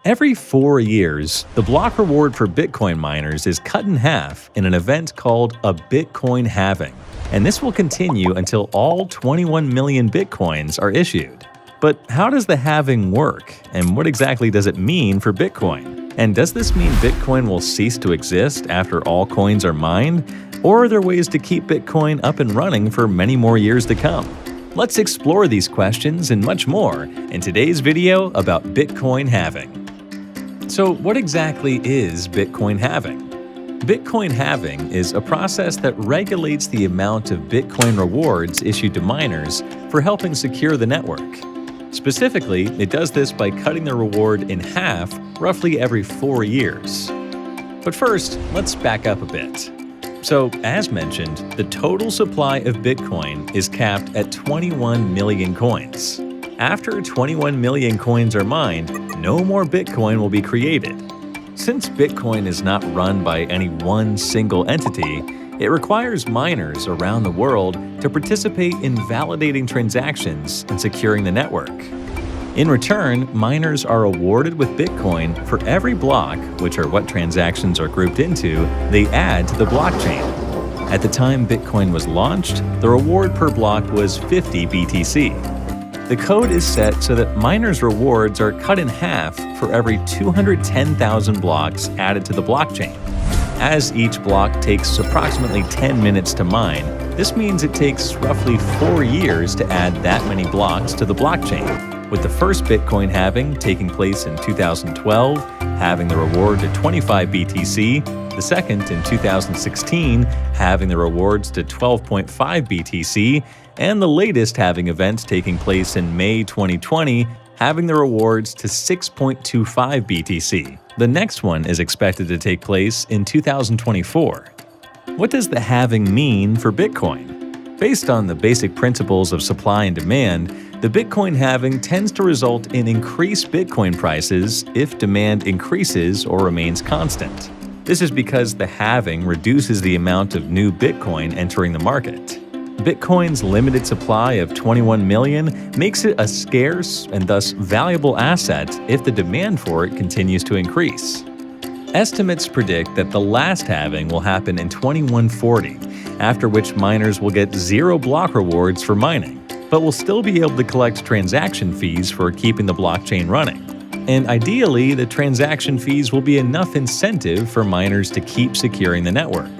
Every 4 years, the block reward for Bitcoin miners is cut in half in an event called a Bitcoin halving, and this will continue until all 21 million Bitcoins are issued. But how does the halving work, and what exactly does it mean for Bitcoin? And does this mean Bitcoin will cease to exist after all coins are mined, or are there ways to keep Bitcoin up and running for many more years to come? Let's explore these questions and much more in today's video about Bitcoin halving. So what exactly is Bitcoin halving? Bitcoin halving is a process that regulates the amount of Bitcoin rewards issued to miners for helping secure the network. Specifically, it does this by cutting the reward in half roughly every 4 years. But first, let's back up a bit. So, as mentioned, the total supply of Bitcoin is capped at 21 million coins. After 21 million coins are mined, no more Bitcoin will be created. Since Bitcoin is not run by any one single entity, it requires miners around the world to participate in validating transactions and securing the network. In return, miners are awarded with Bitcoin for every block, which are what transactions are grouped into, they add to the blockchain. At the time Bitcoin was launched, the reward per block was 50 BTC. The code is set so that miners' rewards are cut in half for every 210,000 blocks added to the blockchain. As each block takes approximately 10 minutes to mine, this means it takes roughly 4 years to add that many blocks to the blockchain, with the first Bitcoin halving taking place in 2012, halving the reward to 25 BTC, the second in 2016, halving the rewards to 12.5 BTC, and the latest halving event taking place in May 2020, halving the rewards to 6.25 BTC. The next one is expected to take place in 2024. What does the halving mean for Bitcoin? Based on the basic principles of supply and demand, the Bitcoin halving tends to result in increased Bitcoin prices if demand increases or remains constant. This is because the halving reduces the amount of new Bitcoin entering the market. Bitcoin's limited supply of 21 million makes it a scarce and thus valuable asset if the demand for it continues to increase. Estimates predict that the last halving will happen in 2140, after which miners will get 0 block rewards for mining, but will still be able to collect transaction fees for keeping the blockchain running. And ideally, the transaction fees will be enough incentive for miners to keep securing the network.